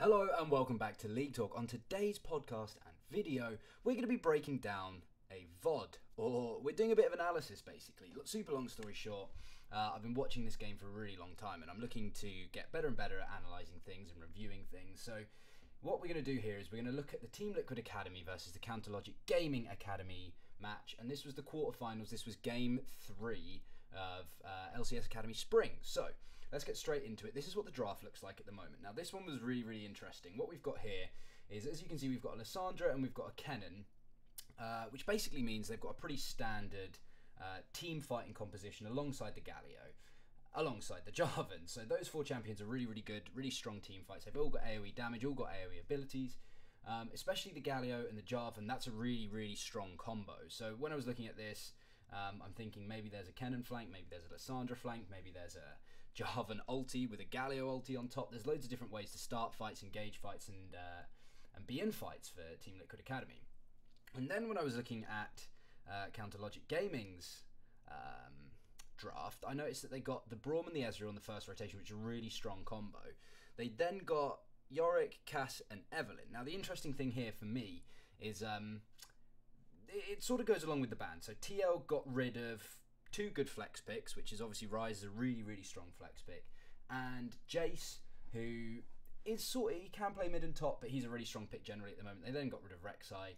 Hello and welcome back to League Talk. On today's podcast and video, we're going to be breaking down a VOD, or we're doing a bit of analysis basically. Super long story short, I've been watching this game for a really long time and I'm looking to get better and better at analysing things and reviewing things. So what we're going to do here is we're going to look at the Team liquid Academy versus the CounterLogic Gaming Academy match, and this was the quarterfinals. This was game 3 of LCS Academy Spring. So let's get straight into it. This is what the draft looks like at the moment. Now this one was really interesting. What we've got here is, as you can see, we've got a Lissandra and we've got a Kennen, which basically means they've got a pretty standard team fighting composition alongside the Galio, alongside the Jarvan. So those 4 champions are really good, really strong team fights. They've all got AoE damage, all got AoE abilities. Especially the Galio and the Jarvan, that's a really strong combo. So when I was looking at this, I'm thinking maybe there's a Kennen flank, maybe there's a Lissandra flank, maybe there's a Jarvan ulti with a Galio ulti on top. There's loads of different ways to start fights, engage fights, and be in fights for Team liquid Academy. And then when I was looking at CounterLogic Gaming's draft, I noticed that they got the Braum and the Ezreal in the first rotation, which is a really strong combo. They then got Yorick, Cass, and Evelynn. Now the interesting thing here for me is it sort of goes along with the ban. So TL got rid of 2 good flex picks, which is obviously Ryze is a really strong flex pick, and Jace, who is he can play mid and top, but he's a really strong pick generally at the moment. They then got rid of Rek'Sai.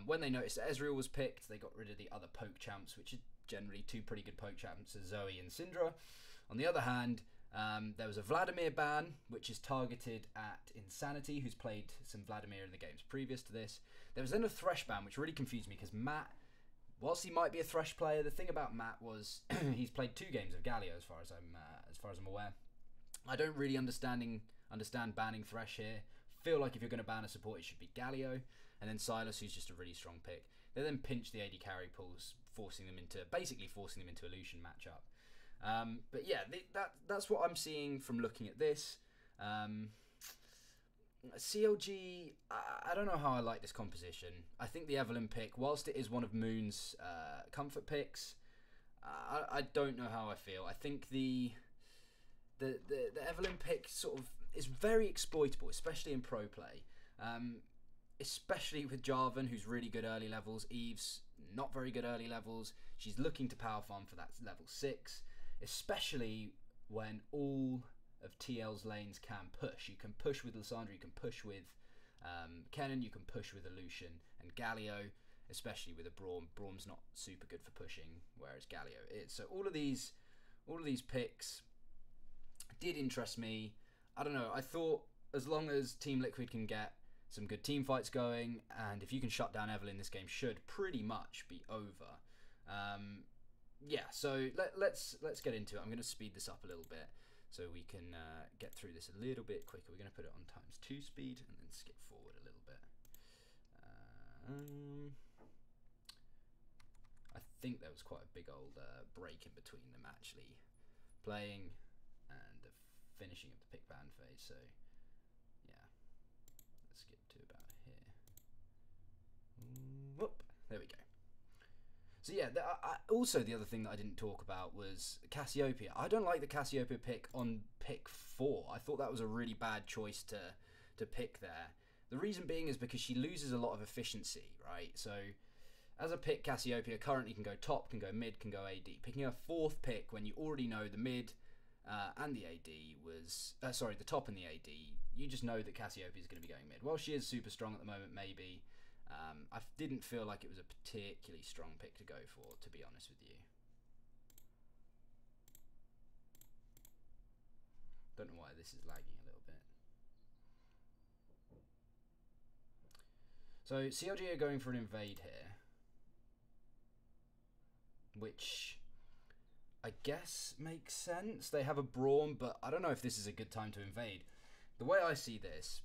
When they noticed that Ezreal was picked, they got rid of the other poke champs, which are generally 2 pretty good poke champs, Zoe and Syndra. On the other hand, there was a Vladimir ban, which is targeted at Insanity, who's played some Vladimir in the games previous to this. There was then a Thresh ban, which really confused me because Matt, whilst he might be a Thresh player, the thing about Matt was he's played 2 games of Galio, as far as I'm aware. I don't really understand banning Thresh here. Feel like if you're going to ban a support, it should be Galio, and then Silas, who's just a really strong pick. They then pinched the AD carry pools, basically forcing them into a Lucian matchup. But yeah, that's what I'm seeing from looking at this. CLG, I don't know how I like this composition. I think the Evelynn pick, whilst it is one of Moon's comfort picks, I don't know how I feel. I think the Evelynn pick sort of is very exploitable, especially in pro play. Especially with Jarvan, who's really good early levels. Eve's not very good early levels. She's looking to power farm for that level 6. Especially when all of TL's lanes can push. You can push with Lissandra, you can push with Kennen, you can push with a Lucian, and Galio, especially with a Braum. Braum's not super good for pushing, whereas Galio is. So all of these picks did interest me. I don't know, I thought as long as Team Liquid can get some good team fights going, and if you can shut down Evelynn, this game should pretty much be over. Yeah, so let's get into it. I'm going to speed this up a little bit so we can get through this a little bit quicker. We're going to put it on ×2 speed and then skip forward a little bit. I think there was quite a big old break in between them actually playing and the finishing of the pick ban phase. So yeah, let's skip to about here. Whoop, there we go. So yeah, also the other thing that I didn't talk about was Cassiopeia. I don't like the Cassiopeia pick on pick 4. I thought that was a really bad choice to pick there. The reason being is because she loses a lot of efficiency, right? So as a pick, Cassiopeia currently can go top, can go mid, can go AD. Picking a 4th pick when you already know the mid and the AD was... sorry, the top and the AD, you just know that Cassiopeia is going to be going mid. Well, she is super strong at the moment, maybe. I didn't feel like it was a particularly strong pick to go for, to be honest with you. Don't know why this is lagging a little bit. So CLGA are going for an invade here, which I guess makes sense. They have a Braum, but I don't know if this is a good time to invade. The way I see this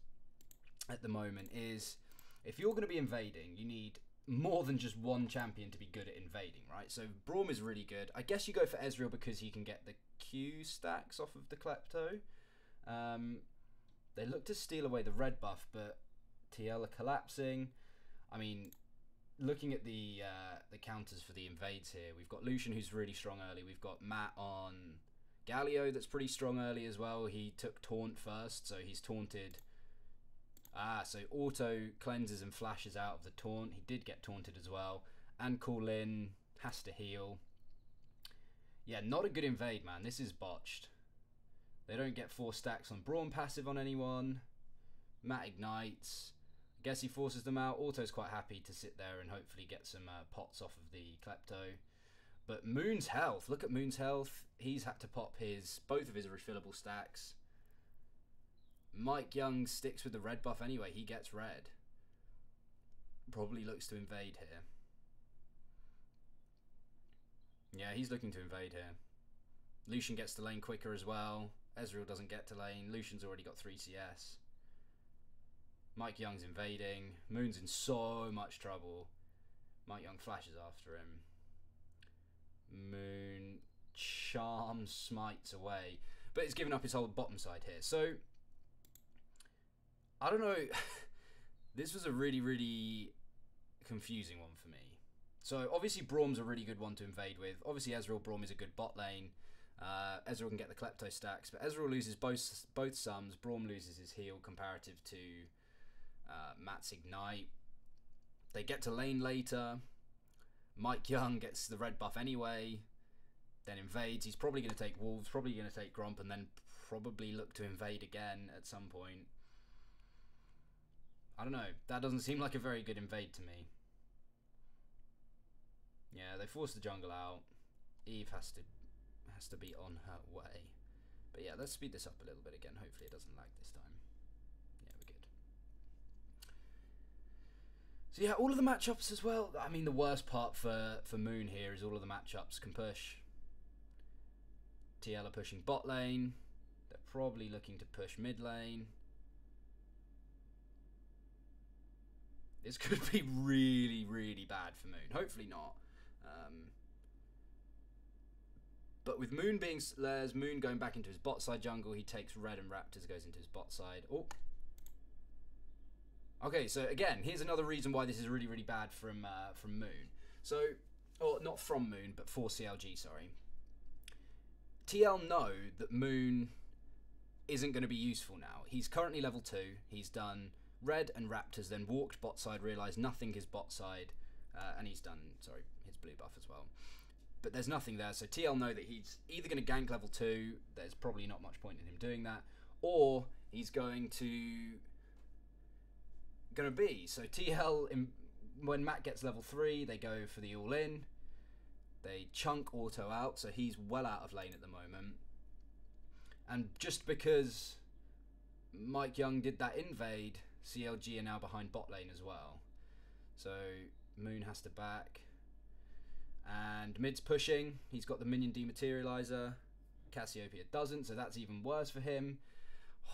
at the moment is, if you're going to be invading, you need more than just one champion to be good at invading, right? So Braum is really good. I guess you go for Ezreal because he can get the Q stacks off of the Klepto. They look to steal away the red buff, but TL are collapsing. I mean, looking at the counters for the invades here, we've got Lucian, who's really strong early. We've got Matt on Galio, that's pretty strong early as well. He took taunt first, so he's taunted Ah, so auto cleanses and flashes out of the taunt. He did get taunted as well. And call in, has to heal. Yeah, not a good invade, man. This is botched. They don't get 4 stacks on Brawn passive on anyone. Matt ignites. I guess he forces them out. Auto's quite happy to sit there and hopefully get some pots off of the Klepto. But Moon's health. Look at Moon's health. He's had to pop both of his refillable stacks. Mike Young sticks with the red buff anyway. He gets red. Probably looks to invade here. Yeah, he's looking to invade here. Lucian gets to lane quicker as well. Ezreal doesn't get to lane. Lucian's already got 3 CS. Mike Young's invading. Moon's in so much trouble. Mike Young flashes after him. Moon charms, smites away. But he's given up his whole bottom side here. So, I don't know. This was a really, really confusing one for me. So, obviously, Braum's a really good one to invade with. Obviously, Ezreal Braum is a good bot lane. Ezreal can get the Klepto stacks, but Ezreal loses both sums. Braum loses his heal comparative to Matt's ignite. They get to lane later. Mike Young gets the red buff anyway, then invades. He's probably going to take Wolves, probably going to take Gromp, and then probably look to invade again at some point. I don't know. That doesn't seem like a very good invade to me. Yeah, they force the jungle out. Eve has to be on her way. But yeah, let's speed this up a little bit again. Hopefully it doesn't lag this time. Yeah, we're good. So yeah, all of the matchups as well. I mean, the worst part for Moon here is all of the matchups can push. TL are pushing bot lane. They're probably looking to push mid lane. This could be really, really bad for Moon. Hopefully not. But with Moon being Slares, Moon going back into his bot side jungle, he takes red and Raptors, goes into his bot side. Oh. Okay, so again, here's another reason why this is really, really bad from Moon. So, or not from Moon, but for CLG, sorry. TL know that Moon isn't going to be useful now. He's currently level 2. He's done red and Raptors, then walked bot side, realised nothing is bot side, and he's done, sorry, his blue buff as well. But there's nothing there, so TL know that he's either going to gank level 2, there's probably not much point in him doing that, or he's going to be. So TL, when Matt gets level 3, they go for the all-in, they chunk auto out, so he's well out of lane at the moment. And just because Mike Young did that invade, CLG are now behind bot lane as well. So Moon has to back. And mid's pushing. He's got the minion dematerializer. Cassiopeia doesn't, so that's even worse for him.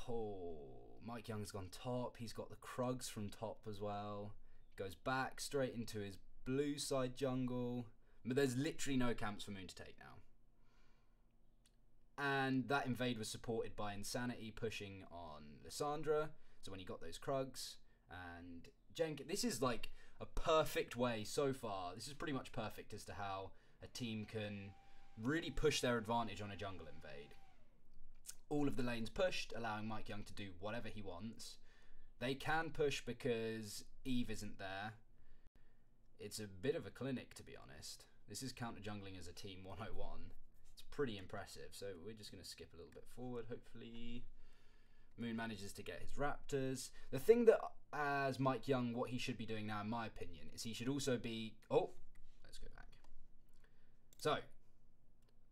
Oh, Mike Young's gone top. He's got the Krugs from top as well. Goes back straight into his blue side jungle. But there's literally no camps for Moon to take now. And that invade was supported by Insanity pushing on Lissandra. So when he got those Krugs and Jenkins, this is like a perfect way so far. This is pretty much perfect as to how a team can really push their advantage on a jungle invade. All of the lanes pushed, allowing Mike Young to do whatever he wants. They can push because Eve isn't there. It's a bit of a clinic, to be honest. This is counter jungling as a team 101. It's pretty impressive. So we're just going to skip a little bit forward, hopefully. Moon manages to get his Raptors. The thing that, as Mike Young, what he should be doing now, in my opinion, is he should also be... Oh, let's go back. So,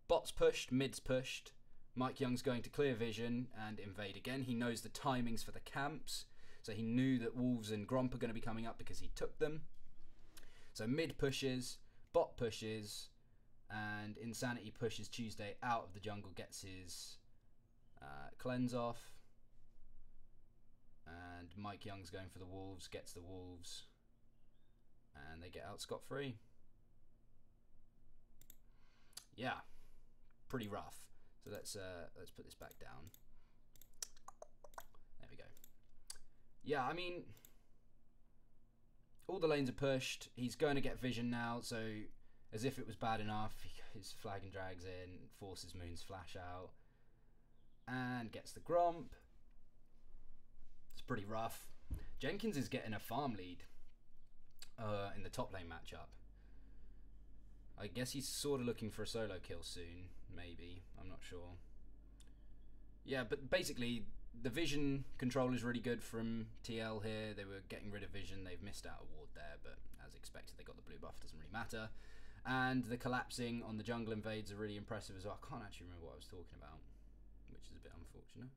bots pushed, mids pushed. Mike Young's going to clear vision and invade again. He knows the timings for the camps. So he knew that Wolves and Gromp are going to be coming up because he took them. So mid pushes, bot pushes, and Insanity pushes Tuesday out of the jungle, gets his cleanse off. And Mike Young's going for the Wolves, gets the Wolves, and they get out scot-free. Yeah, pretty rough. So let's put this back down. There we go. Yeah, I mean, all the lanes are pushed. He's going to get vision now, so as if it was bad enough, his flag and drags in, forces Moon's flash out, and gets the Gromp. It's pretty rough. Jenkins is getting a farm lead in the top lane matchup. I guess he's sort of looking for a solo kill soon, maybe. I'm not sure. Yeah, but basically, the vision control is really good from TL here. They were getting rid of vision. They've missed out a ward there, but as expected, they got the blue buff. Doesn't really matter. And the collapsing on the jungle invades are really impressive as well. I can't actually remember what I was talking about, which is a bit unfortunate.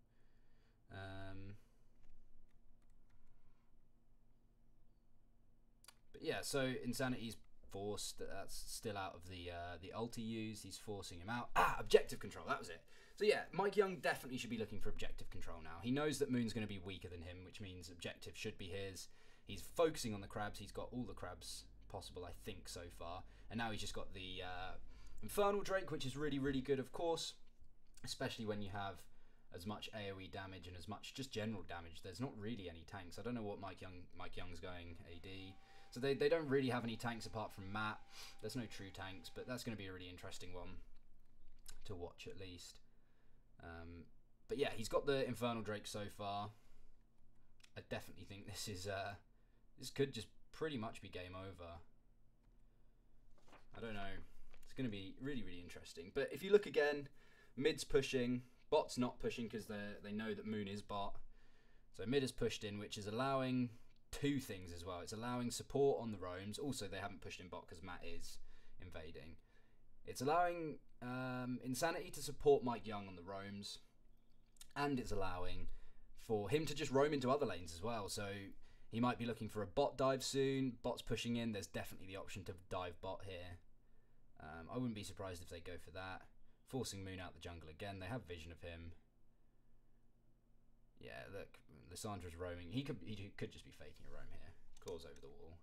But yeah, so Insanity's forced. That's still out of the ult he used. He's forcing him out. Objective control. That was it. So yeah, MikeYoung definitely should be looking for objective control now. He knows that Moon's going to be weaker than him, which means objective should be his. He's focusing on the crabs. He's got all the crabs possible, I think, so far. And now he's just got the Infernal Drake, which is really, really good, of course. Especially when you have as much AoE damage and as much just general damage. There's not really any tanks. I don't know what MikeYoung's going AD. So they don't really have any tanks apart from Matt. There's no true tanks, but that's going to be a really interesting one to watch at least. But yeah, he's got the Infernal Drake so far. I definitely think this is this could just pretty much be game over. I don't know. It's going to be really, really interesting. But if you look again, mid's pushing, bot's not pushing because they know that Moon is bot. So mid is pushed in, which is allowing two things as well. It's allowing support on the roams. Also, they haven't pushed in bot because Matt is invading. It's allowing Insanity to support MikeYoung on the roams, and it's allowing for him to just roam into other lanes as well. So he might be looking for a bot dive soon. Bot's pushing in. There's definitely the option to dive bot here. I wouldn't be surprised if they go for that. Forcing Moon out the jungle again. They have vision of him. Yeah, look, Lissandra's roaming. He could just be faking a roam here. Claws over the wall.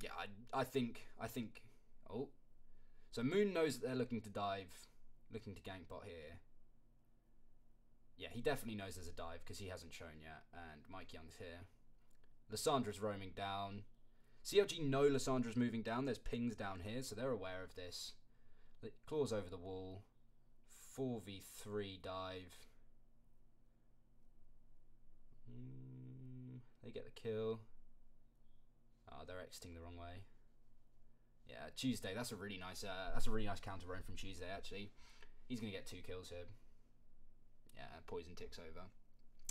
Yeah, I think. Oh, so Moon knows that they're looking to dive, looking to gank bot here. Yeah, he definitely knows there's a dive because he hasn't shown yet, and MikeYoung's here. Lissandra's roaming down. CLG know Lissandra's moving down. There's pings down here, so they're aware of this. Claws over the wall. 4v3 dive. They get the kill. Oh, they're exiting the wrong way. Yeah, Tuesday. That's a really nice counter roam from Tuesday. Actually, he's gonna get 2 kills here. Yeah, poison ticks over.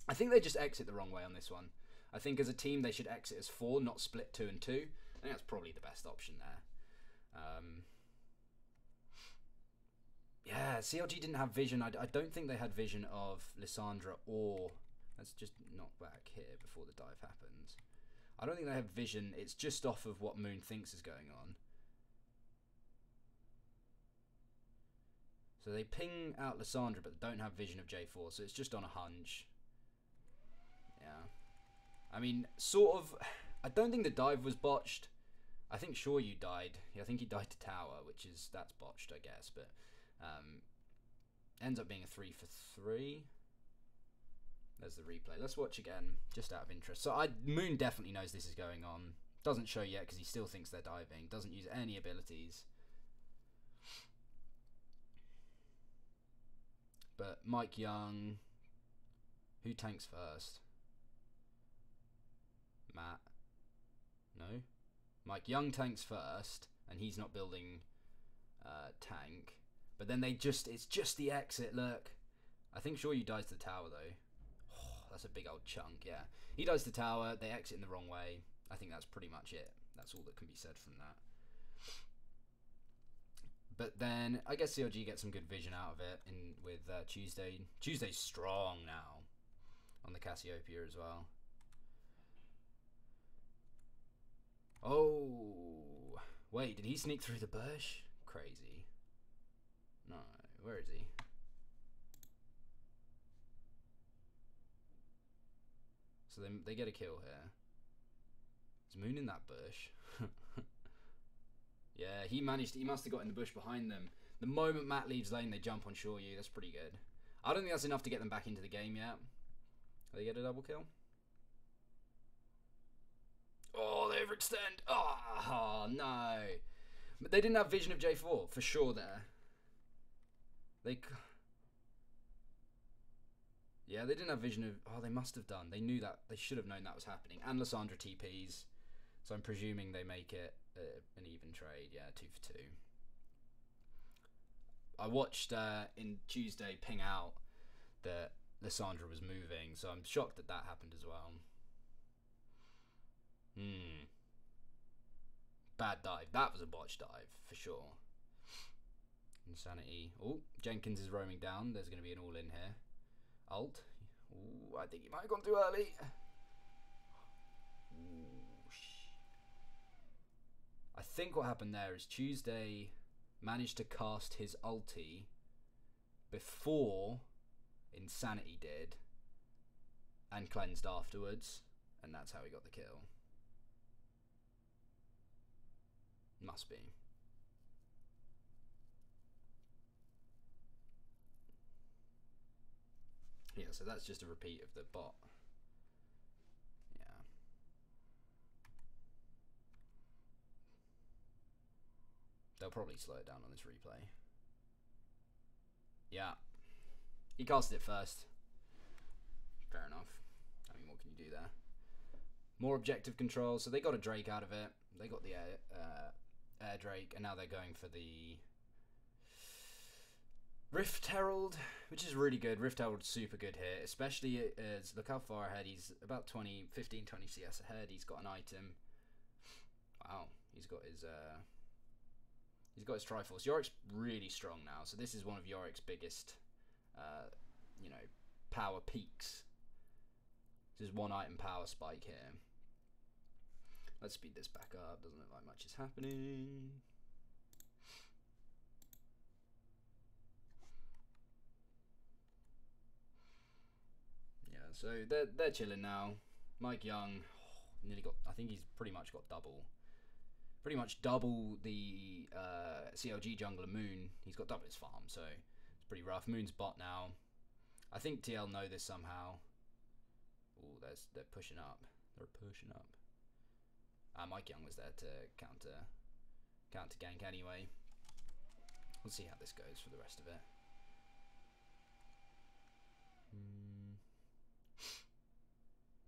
I think they just exit the wrong way on this one. I think as a team they should exit as 4, not split 2 and 2. I think that's probably the best option there. Yeah, CLG didn't have vision. I don't think they had vision of Lissandra or... Let's just knock back here before the dive happens. I don't think they have vision. It's just off of what Moon thinks is going on. So they ping out Lissandra but don't have vision of J4, so it's just on a hunch. Yeah. I mean, sort of... I don't think the dive was botched. I think Shoryu died. Yeah, I think he died to tower, that's botched, I guess, but... ends up being a 3 for 3. There's the replay. Let's watch again, just out of interest. So Moon definitely knows this is going on. Doesn't show yet because he still thinks they're diving. Doesn't use any abilities. But MikeYoung, who tanks first? Matt. No. MikeYoung tanks first, and he's not building tank. But then it's just the exit, look. I think Shoryu dies to the tower, though. Oh, that's a big old chunk, yeah. He dies to the tower, they exit in the wrong way. I think that's pretty much it. That's all that can be said from that. But then, I guess CLG gets some good vision out of it with Tuesday. Tuesday's strong now on the Cassiopeia as well. Oh, wait, did he sneak through the bush? Crazy. No, where is he? So they get a kill here. Is Moon in that bush? Yeah, he must have got in the bush behind them. The moment Matt leaves lane, they jump on Shoryu. That's pretty good. I don't think that's enough to get them back into the game yet. They get a double kill. Oh, they overextend. Oh, no. But they didn't have vision of J4, for sure there. Yeah, they didn't have vision of... Oh, they must have done. They knew that. They should have known that was happening. And Lysandra TPs. So I'm presuming they make it an even trade. Yeah, 2 for 2. I watched in Tuesday ping out that Lysandra was moving. So I'm shocked that that happened as well. Bad dive. That was a botch dive, for sure. Insanity. Oh, Jenkins is roaming down. There's going to be an all-in here. Ult. Ooh, I think he might have gone too early. Ooh, I think what happened there is Tuesday managed to cast his ulti before Insanity did and cleansed afterwards, and that's how he got the kill. Must be. Yeah, so that's just a repeat of the bot. Yeah. They'll probably slow it down on this replay. Yeah. He casted it first. Fair enough. I mean, what can you do there? More objective control. So they got a Drake out of it. They got the air Drake, and now they're going for the Rift Herald, which is really good. Rift Herald's super good here, especially as, look how far ahead. He's about 15, 20 CS ahead. He's got an item. Wow, he's got his Triforce. Yorick's really strong now, so this is one of Yorick's biggest, you know, power peaks. This is one item power spike here. Let's speed this back up. Doesn't look like much is happening. Yeah, so they're chilling now. Mike Young nearly got. I think he's pretty much got double the CLG jungler Moon. He's got double his farm, so it's pretty rough. Moon's bot now. I think TL know this somehow. Oh, they're pushing up. They're pushing up. Mike Young was there to counter gank anyway. We'll see how this goes for the rest of it.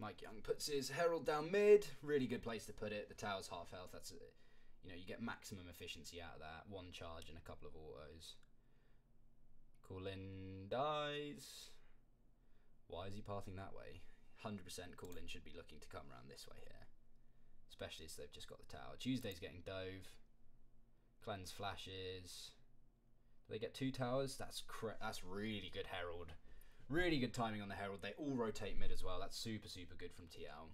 Mike Young puts his Herald down mid. Really good place to put it. The tower's half health. That's it. You know, you get maximum efficiency out of that. One charge and a couple of autos. Coolin dies. Why is he pathing that way? 100% Coolin should be looking to come around this way here. Especially as they've just got the tower. Tuesday's getting dove. Cleanse flashes. Do they get 2 towers? That's really good Herald. Really good timing on the Herald. They all rotate mid as well. That's super, super good from TL.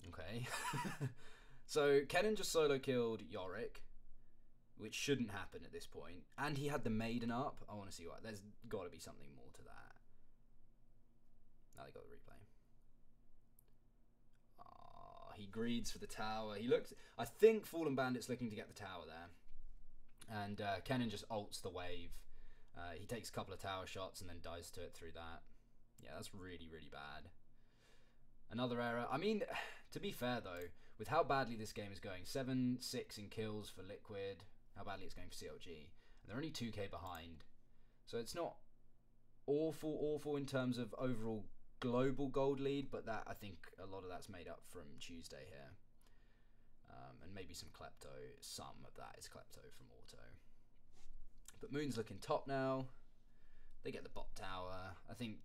Okay. So Kennen just solo killed Yorick, which shouldn't happen at this point. And he had the Maiden up. I want to see what. There's got to be something more to that. Now they got the replay. He greeds for the tower. He looks. I think Fallen Bandit's looking to get the tower there, and Kennen just ults the wave. He takes a couple of tower shots and then dies to it through that. Yeah, that's really, really bad. Another error. I mean, to be fair though, with how badly this game is going, 7-6 in kills for liquEE, how badly it's going for CLG, and they're only 2k behind, so it's not awful in terms of overall global gold lead, but that I think a lot of that's made up from Tuesday here, and maybe some klepto. Some of that is klepto from auto. But Moon's looking top now. They get the bot tower. I think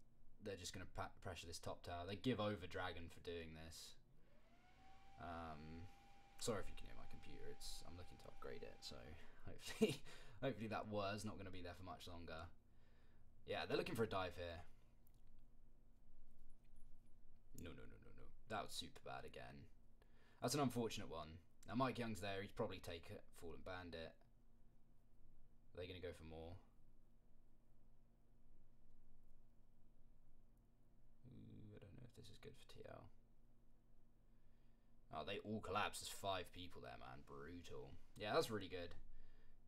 they're just going to pressure this top tower. They give over Dragon for doing this. Sorry if you can hear my computer. I'm looking to upgrade it, so hopefully that was not going to be there for much longer. Yeah, they're looking for a dive here. No. That was super bad again. That's an unfortunate one. Now Mike Young's there. He'd probably take it. Fallen Bandit. Are they going to go for more? Ooh, I don't know if this is good for TL. Oh, they all collapse. There's 5 people there, man. Brutal. Yeah, that's really good.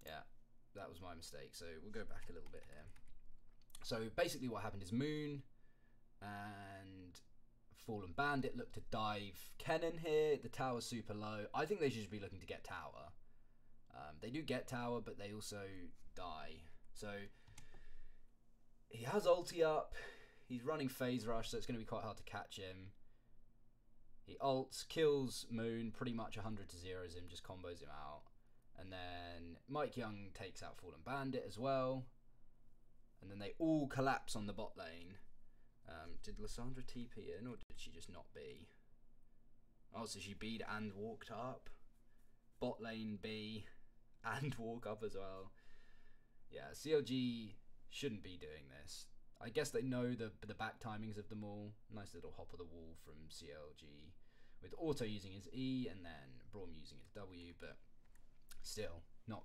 Yeah, that was my mistake. So we'll go back a little bit here. So basically what happened is Moon and Fallen Bandit look to dive Kennen here. The tower's super low. I think they should be looking to get tower. They do get tower, but they also die. So He has ulti up. He's running phase rush, so it's going to be quite hard to catch him. He ults, kills Moon, pretty much 100 to 0s him, just combos him out. And then leaguE takes out Fallen Bandit as well. And then they all collapse on the bot lane. Did Lissandra TP in, or did she just not B? Oh, so she B'd and walked up. Bot lane B and walk up as well. Yeah, CLG shouldn't be doing this. I guess they know the back timings of them all. Nice little hop of the wall from CLG, with Auto using his E and then Braum using his W, but still not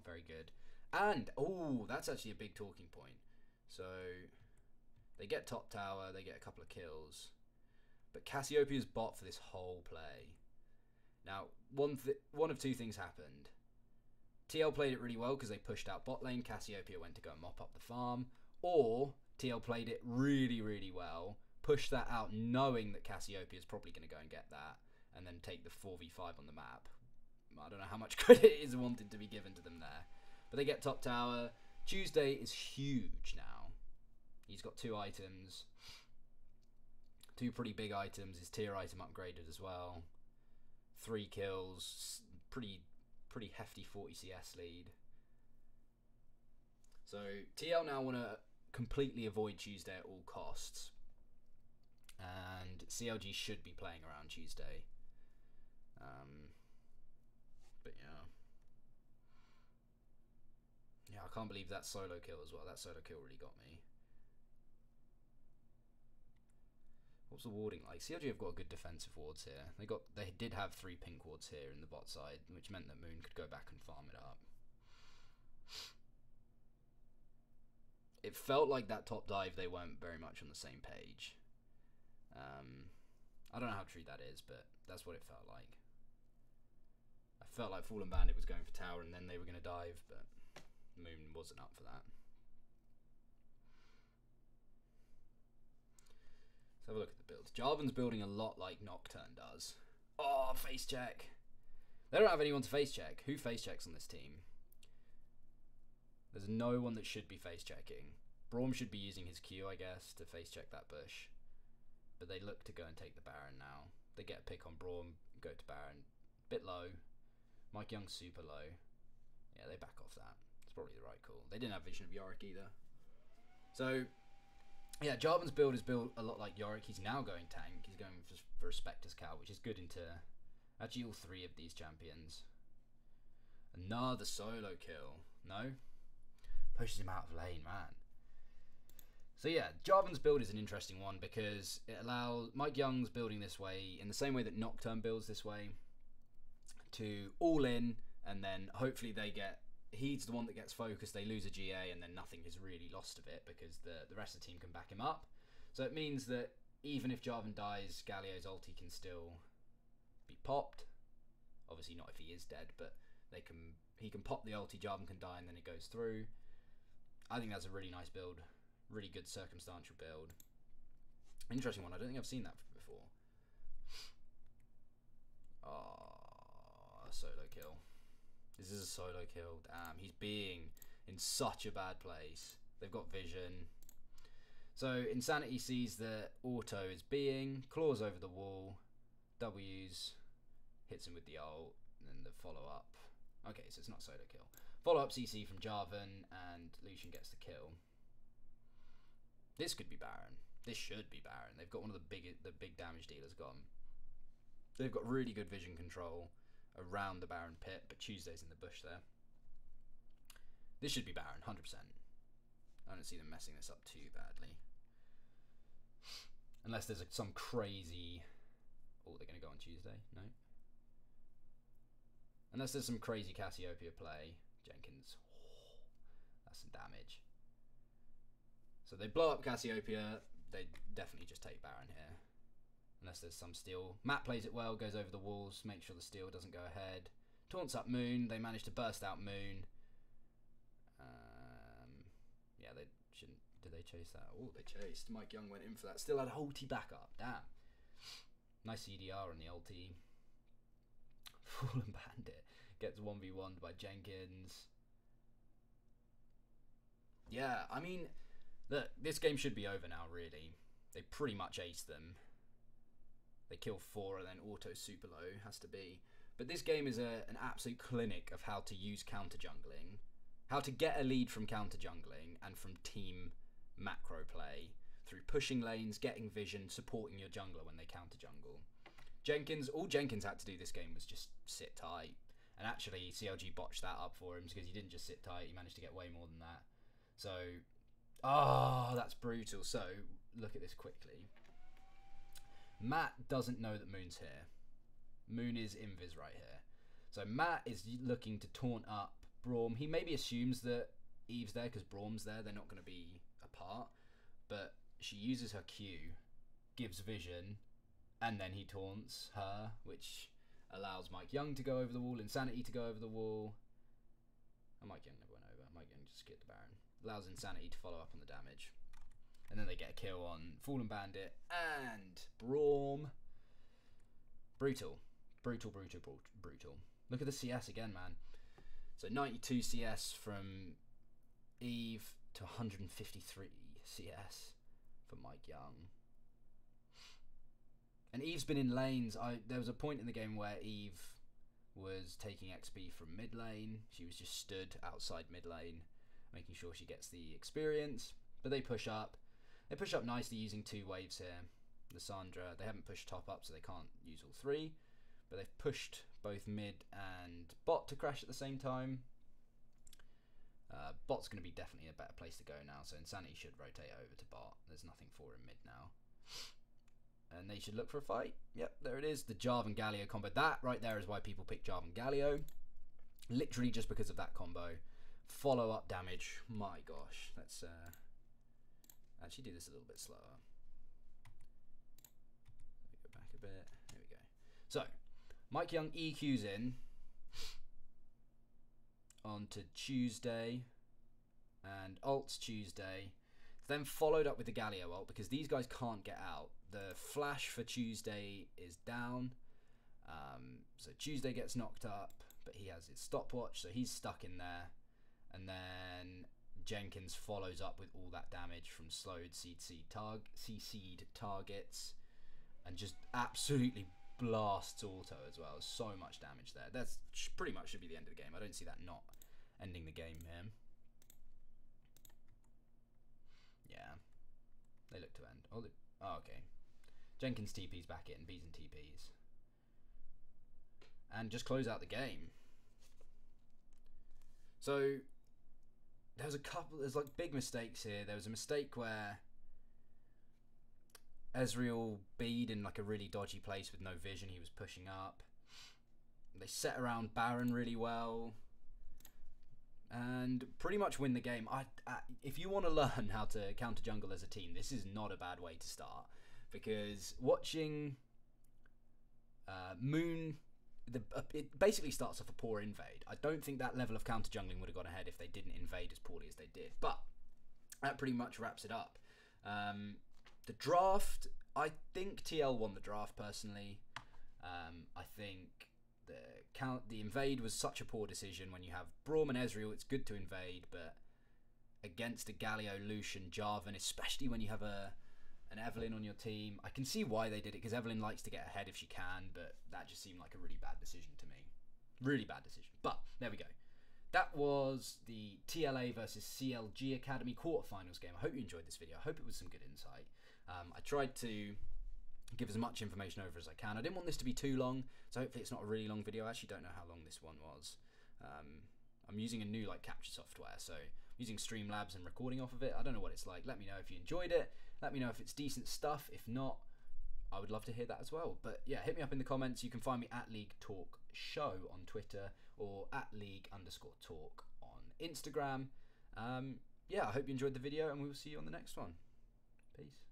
very good. And oh, that's actually a big talking point. So they get top tower, they get a couple of kills, but Cassiopeia's bot for this whole play. Now, one of two things happened. TL played it really well because they pushed out bot lane. Cassiopeia went to go and mop up the farm, or TL played it really, really well, pushed that out knowing that Cassiopeia is probably going to go and get that, and then take the 4v5 on the map. I don't know how much credit is wanted to be given to them there. But they get top tower. Tuesday is huge now. He's got 2 items. 2 pretty big items. His tier item upgraded as well. 3 kills. Pretty hefty 40 CS lead. So TL now want to completely avoid Tuesday at all costs. And CLG should be playing around Tuesday. But yeah. Yeah, I can't believe that solo kill as well. That solo kill really got me. What's the warding like? CLG have got good defensive wards here. They did have 3 pink wards here in the bot side, which meant that Moon could go back and farm it up. It felt like that top dive they weren't very much on the same page. I don't know how true that is, but that's what it felt like. I felt like Fallen Bandit was going for tower and then they were going to dive, but Moon wasn't up for that. Let's have a look at the builds. Jarvan's building a lot like Nocturne does. Oh, face check. They don't have anyone to face check. Who face checks on this team? There's no one that should be face checking. Braum should be using his Q, I guess, to face check that bush. But they look to go and take the Baron now. They get a pick on Braum, go to Baron. Bit low. leaguE's super low. Yeah, they back off that. It's probably the right call. They didn't have vision of Yorick either. So, yeah, Jarvan's build is built a lot like Yorick. He's now going tank. He's going for a Spectre's Cow, which is good into actually all 3 of these champions. Another solo kill. No? Pushes him out of lane, man. So yeah, Jarvan's build is an interesting one because it allows leaguE's building this way in the same way that Nocturne builds this way, to all in, and then hopefully he's the one that gets focused, they lose a GA, and then nothing is really lost of it because the rest of the team can back him up. So it means that even if Jarvan dies, Galio's ulti can still be popped. Obviously not if he is dead, but he can pop the ulti, Jarvan can die, and then it goes through. I think that's a really nice build. Really good circumstantial build. Interesting one. I don't think I've seen that before. Oh, a solo kill. This is a solo kill. Damn, he's being in such a bad place. They've got vision. So Insanity sees that Auto is being, claws over the wall, W's, hits him with the ult, and then the follow-up. Okay, so it's not solo kill. Follow-up CC from Jarvan, and Lucian gets the kill. This could be Baron. This should be Baron. They've got one of the big damage dealers gone. They've got really good vision control around the Baron pit, but Tuesday's in the bush there. This should be Baron, 100%. I don't see them messing this up too badly. Unless there's some crazy... Oh, they're going to go on Tuesday? No? Unless there's some crazy Cassiopeia play. Jenkins. Oh, that's some damage. So they blow up Cassiopeia, they definitely just take Baron here. Unless there's some steal. Matt plays it well, goes over the walls, makes sure the steal doesn't go ahead. Taunts up Moon, they manage to burst out Moon. Yeah, they shouldn't... Did they chase that? Oh, they chased. leaguE went in for that. Still had a ulti backup, damn. Nice CDR on the ulti. Fallen Bandit gets 1v1'd by Jenkins. Yeah, I mean... Look, this game should be over now, really. They pretty much aced them. They kill 4 and then auto super low has to be. But this game is an absolute clinic of how to use counter jungling, how to get a lead from counter jungling and from team macro play through pushing lanes, getting vision, supporting your jungler when they counter jungle. All Jenkins had to do this game was just sit tight. And actually, CLG botched that up for him because he didn't just sit tight, he managed to get way more than that. So, that's brutal. So, look at this quickly. Matt doesn't know that Moon's here. Moon is invis right here. So Matt is looking to taunt up Braum. He maybe assumes that Eve's there because Braum's there. They're not going to be apart. But she uses her Q, gives vision, and then he taunts her, which allows Mike Young to go over the wall, Insanity to go over the wall. And Mike Young never went over. Mike Young just skipped the Baron. Allows Insanity to follow up on the damage. And then they get a kill on Fallen Bandit and Braum. Brutal. Brutal. Look at the CS again, man. So 92 CS from Eve to 153 CS for Mike Young. And Eve's been in lanes. There was a point in the game where Eve was taking XP from mid lane. She was just stood outside mid lane, making sure she gets the experience. But they push up. They push up nicely using 2 waves here. Lissandra, they haven't pushed top up, so they can't use all 3. But they've pushed both mid and bot to crash at the same time. Bot's going to be definitely a better place to go now, so Insanity should rotate over to bot. There's nothing for him mid now. And they should look for a fight. Yep, there it is. The Jarvan Galio combo. That right there is why people pick Jarvan Galio. Literally just because of that combo. Follow-up damage. My gosh. Let's actually do this a little bit slower. Let me go back a bit. There we go. So, Mike Young EQs in on to Tuesday and ults Tuesday. Then followed up with the Galio ult because these guys can't get out. The flash for Tuesday is down. So Tuesday gets knocked up, but he has his stopwatch, so he's stuck in there. And then Jenkins follows up with all that damage from slowed CC'd targets and just absolutely blasts auto as well. So much damage there. That's pretty much should be the end of the game. I don't see that not ending the game here. Yeah. They look to end. Oh, okay. Jenkins TP's back in. B's and TP's. And just close out the game. So there's like big mistakes here. There was a mistake where Ezreal B'd in like a really dodgy place with no vision. He was pushing up. They set around Baron really well and pretty much win the game. If you want to learn how to counter jungle as a team, this is not a bad way to start, because watching Moon, it basically starts off a poor invade. I don't think that level of counter jungling would have gone ahead if they didn't invade as poorly as they did, but that pretty much wraps it up. The draft, I think TL won the draft personally. I think the invade was such a poor decision. When you have Braum and Ezreal, it's good to invade, but against a Galio, Lucian, Jarvan, especially when you have an Evelynn on your team, I can see why they did it, because Evelynn likes to get ahead if she can, but that just seemed like a really bad decision to me. Really bad decision. But there we go. That was the TLA versus CLG Academy quarterfinals game. I hope you enjoyed this video. I hope it was some good insight. I tried to give as much information over as I can. I didn't want this to be too long, so hopefully it's not a really long video. I actually don't know how long this one was. I'm using a new capture software, so I'm using Streamlabs and recording off of it. I don't know what it's like. Let me know if you enjoyed it. Let me know if it's decent stuff. If not, I would love to hear that as well. But yeah, hit me up in the comments. You can find me at leaguE Talk Show on Twitter or at league_talk on Instagram. Yeah, I hope you enjoyed the video, and we will see you on the next one. Peace.